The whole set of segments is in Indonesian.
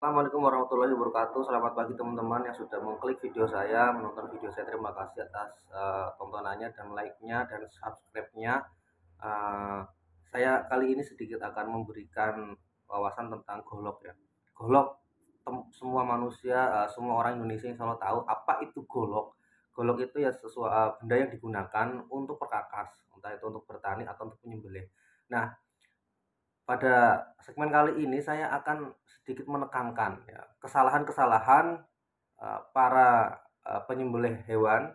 Assalamualaikum warahmatullahi wabarakatuh. Selamat pagi teman-teman yang sudah mengklik video saya, menonton video saya. Terima kasih atas tontonannya dan like-nya dan subscribe-nya. Eh, saya kali ini sedikit akan memberikan wawasan tentang golok ya. Golok, semua manusia, semua orang Indonesia yang selalu tahu apa itu golok. Golok itu ya sesuatu benda yang digunakan untuk perkakas, entah itu untuk bertani atau untuk menyembelih. Nah, pada segmen kali ini saya akan sedikit menekankan ya, kesalahan-kesalahan para penyembelih hewan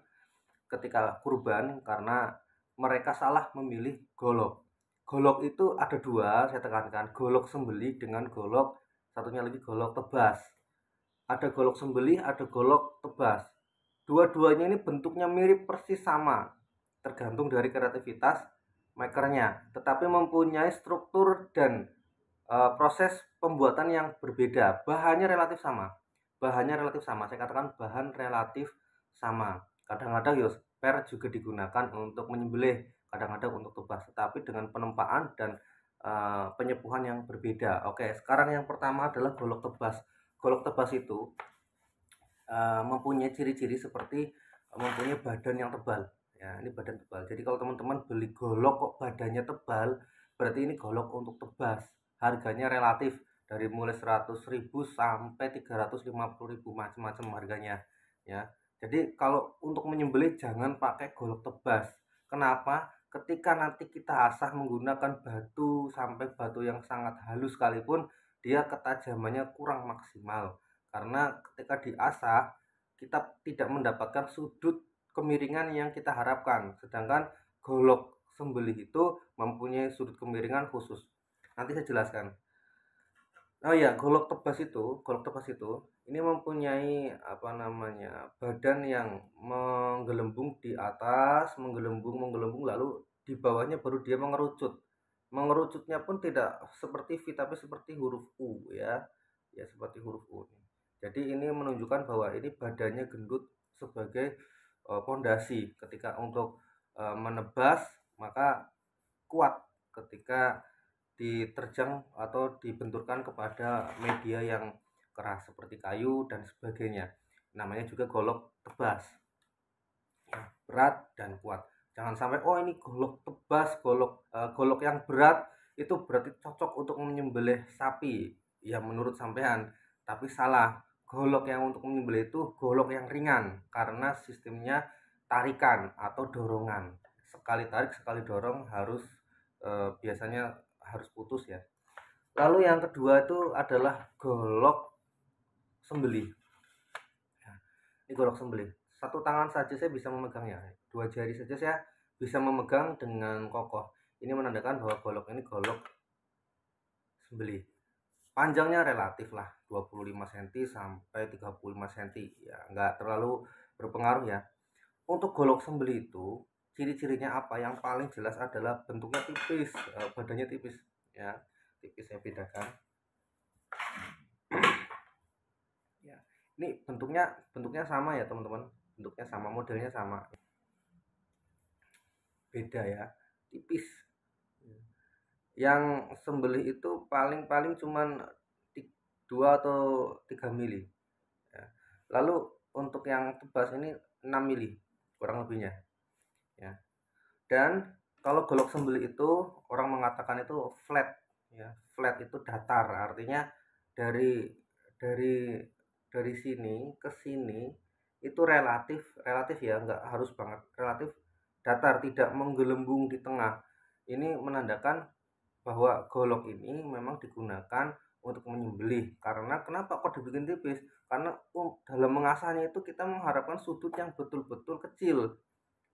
ketika kurban karena mereka salah memilih golok. Golok itu ada dua, saya tekankan, golok sembelih dengan golok satunya lagi golok tebas. Ada golok sembelih, ada golok tebas. Dua-duanya ini bentuknya mirip persis sama, tergantung dari kreativitas makernya, tetapi mempunyai struktur dan proses pembuatan yang berbeda. Bahannya relatif sama, saya katakan bahan relatif sama. Kadang-kadang ya spare juga digunakan untuk menyembelih, kadang-kadang untuk tebas, tetapi dengan penempaan dan penyepuhan yang berbeda. Oke, sekarang yang pertama adalah golok tebas. Golok tebas itu mempunyai ciri-ciri seperti mempunyai badan yang tebal. Ya, ini badan tebal. Jadi kalau teman-teman beli golok kok badannya tebal, berarti ini golok untuk tebas. Harganya relatif dari mulai 100.000 sampai 350.000, macam-macam harganya ya. Jadi kalau untuk menyembelih jangan pakai golok tebas. Kenapa? Ketika nanti kita asah menggunakan batu sampai batu yang sangat halus sekalipun, dia ketajamannya kurang maksimal. Karena ketika diasah kita tidak mendapatkan sudut kemiringan yang kita harapkan, sedangkan golok sembelih itu mempunyai sudut kemiringan khusus. Nanti saya jelaskan. Oh ya, golok tebas itu ini mempunyai apa namanya, badan yang menggelembung di atas, menggelembung lalu di bawahnya baru dia mengerucut. Mengerucutnya pun tidak seperti V tapi seperti huruf U ya. Ya seperti huruf U. Jadi ini menunjukkan bahwa ini badannya gendut sebagai pondasi ketika untuk menebas, maka kuat ketika diterjang atau dibenturkan kepada media yang keras seperti kayu dan sebagainya. Namanya juga golok tebas. Berat dan kuat. Jangan sampai oh ini golok tebas, golok yang berat itu berarti cocok untuk menyembelih sapi. Ya menurut sampean, tapi salah. Golok yang untuk menyembelih itu golok yang ringan karena sistemnya tarikan atau dorongan. Sekali tarik sekali dorong harus biasanya harus putus ya. Lalu yang kedua itu adalah golok sembelih. Nah, ini golok sembelih. Satu tangan saja saya bisa memegangnya. Dua jari saja saya bisa memegang dengan kokoh. Ini menandakan bahwa golok ini golok sembelih. Panjangnya relatif lah, 25 cm sampai 35 cm. Ya, nggak terlalu berpengaruh ya. Untuk golok sembelih itu, ciri-cirinya apa? Yang paling jelas adalah bentuknya tipis, badannya tipis ya. Tipis saya bedakan. Ya. Ini bentuknya sama ya, teman-teman. Bentuknya sama, modelnya sama. Beda ya, tipis. Yang sembelih itu paling cuman 2 atau 3 mili ya. Lalu untuk yang tebas ini 6 mili kurang lebihnya ya. Dan kalau golok sembelih itu orang mengatakan itu flat ya. Flat itu datar, artinya dari dari dari sini ke sini itu relatif relatif ya, nggak harus banget, relatif datar, tidak menggelembung di tengah. Ini menandakan bahwa golok ini memang digunakan untuk menyembelih. Karena kenapa kok dibikin tipis? Karena dalam mengasahnya itu kita mengharapkan sudut yang betul-betul kecil.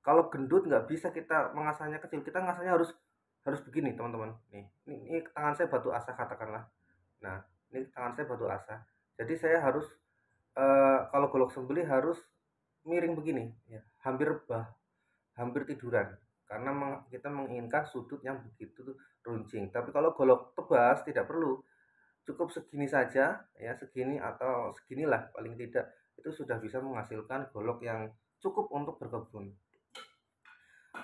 Kalau gendut nggak bisa kita mengasahnya kecil, kita mengasahnya harus harus begini teman-teman. Ini tangan saya batu asah katakanlah. Nah, ini tangan saya batu asah. Jadi saya harus kalau golok sembelih harus miring begini, ya, hampir tiduran. Karena kita menginginkan sudut yang begitu runcing. Tapi kalau golok tebas tidak perlu, cukup segini saja ya, segini atau seginilah paling tidak itu sudah bisa menghasilkan golok yang cukup untuk berkebun.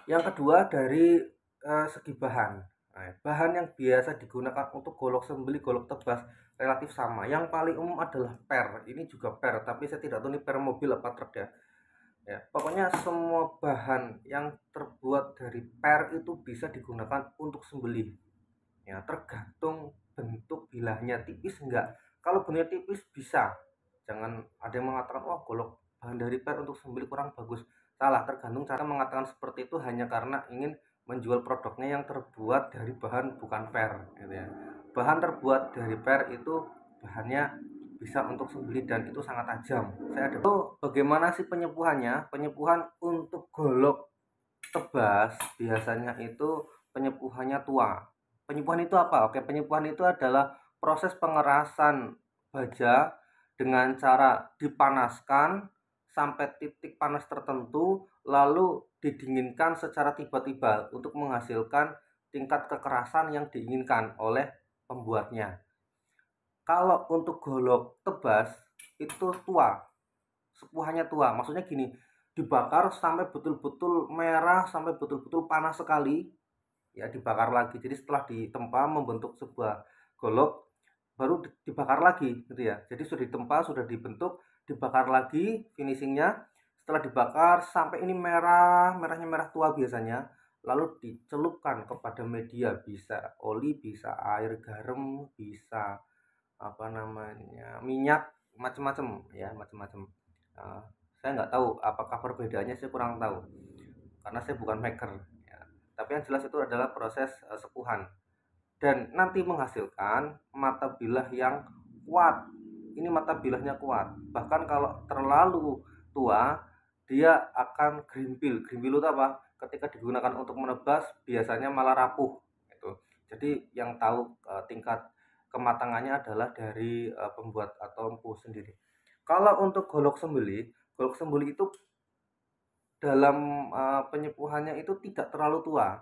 Yang kedua dari segi bahan. Nah, bahan yang biasa digunakan untuk golok sembelih, golok tebas relatif sama. Yang paling umum adalah per. Ini juga per, tapi saya tidak tahu ini per mobil apa truk ya. Ya, pokoknya semua bahan yang terbuat dari per itu bisa digunakan untuk sembelih. Ya, tergantung bentuk bilahnya, tipis enggak. Kalau bentuknya tipis bisa. Jangan ada yang mengatakan wah golok bahan dari per untuk sembelih kurang bagus. Salah, tergantung cara mengatakan seperti itu hanya karena ingin menjual produknya yang terbuat dari bahan bukan per gitu ya. Bahan terbuat dari per itu bahannya bisa untuk sembelih dan itu sangat tajam. Saya ada bagaimana sih penyepuhannya? Penyepuhan untuk golok tebas biasanya itu penyepuhannya tua. Penyepuhan itu apa? Oke, penyepuhan itu adalah proses pengerasan baja dengan cara dipanaskan sampai titik panas tertentu, lalu didinginkan secara tiba-tiba untuk menghasilkan tingkat kekerasan yang diinginkan oleh pembuatnya. Kalau untuk golok tebas itu tua, sepuhannya tua. Maksudnya gini, dibakar sampai betul-betul merah, sampai betul-betul panas sekali, ya dibakar lagi. Jadi setelah ditempa membentuk sebuah golok, baru dibakar lagi gitu ya. Jadi sudah ditempa, sudah dibentuk, dibakar lagi finishingnya. Setelah dibakar sampai ini merah, merahnya merah tua biasanya, lalu dicelupkan kepada media, bisa oli, bisa air garam, bisa apa namanya minyak, macam-macam ya, macam-macam. Uh, saya nggak tahu apakah perbedaannya, saya kurang tahu karena saya bukan maker ya. Tapi yang jelas itu adalah proses sepuhan dan nanti menghasilkan mata bilah yang kuat. Ini mata bilahnya kuat, bahkan kalau terlalu tua dia akan gerimpil. Gerimpil itu apa? Ketika digunakan untuk menebas biasanya malah rapuh gitu. Jadi yang tahu tingkat kematangannya adalah dari pembuat atau empu sendiri. Kalau untuk golok sembelih itu dalam penyepuhannya itu tidak terlalu tua.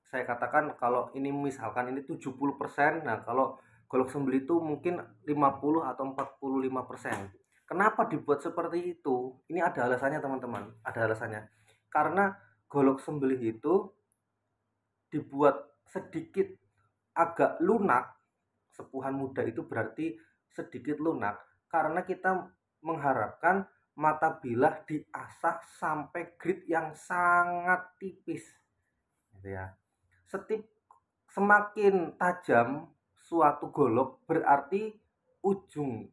Saya katakan kalau ini misalkan ini 70%, nah kalau golok sembelih itu mungkin 50 atau 45%. Kenapa dibuat seperti itu? Ini ada alasannya teman-teman, ada alasannya. Karena golok sembelih itu dibuat sedikit agak lunak, sepuhan muda itu berarti sedikit lunak karena kita mengharapkan mata bilah diasah sampai grit yang sangat tipis gitu ya. Semakin tajam suatu golok berarti ujung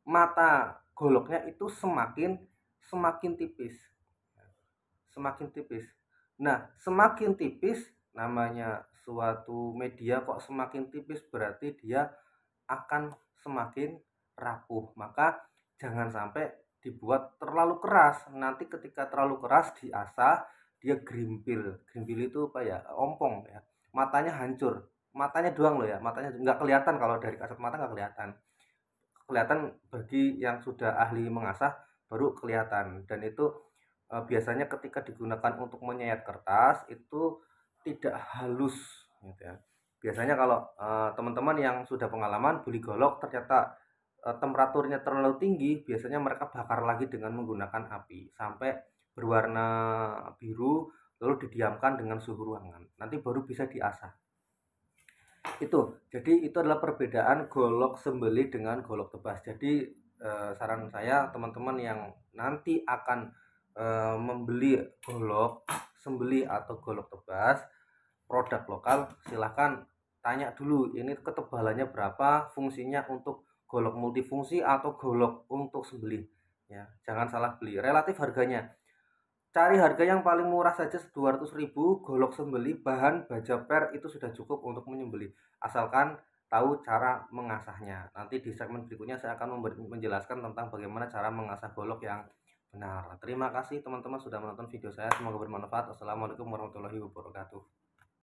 mata goloknya itu semakin semakin tipis. Semakin tipis. Nah, semakin tipis namanya suatu media kok semakin tipis berarti dia akan semakin rapuh. Maka jangan sampai dibuat terlalu keras. Nanti ketika terlalu keras diasah dia gerimpil. Gerimpil itu apa ya? Ompong ya. Matanya hancur. Matanya doang loh ya. Matanya nggak kelihatan, kalau dari kasat mata nggak kelihatan. Kelihatan bagi yang sudah ahli mengasah baru kelihatan. Dan itu biasanya ketika digunakan untuk menyayat kertas itu tidak halus gitu ya. Biasanya kalau teman-teman yang sudah pengalaman beli golok ternyata temperaturnya terlalu tinggi, biasanya mereka bakar lagi dengan menggunakan api sampai berwarna biru, lalu didiamkan dengan suhu ruangan. Nanti baru bisa diasah. Jadi itu adalah perbedaan golok sembelih dengan golok tebas. Jadi saran saya teman-teman yang nanti akan membeli golok sembelih atau golok tebas produk lokal, silahkan tanya dulu ini ketebalannya berapa, fungsinya untuk golok multifungsi atau golok untuk sembelih ya. Jangan salah beli. Relatif harganya, cari harga yang paling murah saja 200.000, golok sembelih bahan baja per itu sudah cukup untuk menyembelih, asalkan tahu cara mengasahnya. Nanti di segmen berikutnya saya akan menjelaskan tentang bagaimana cara mengasah golok yang benar. Terima kasih teman-teman sudah menonton video saya, semoga bermanfaat. Wassalamualaikum warahmatullahi wabarakatuh.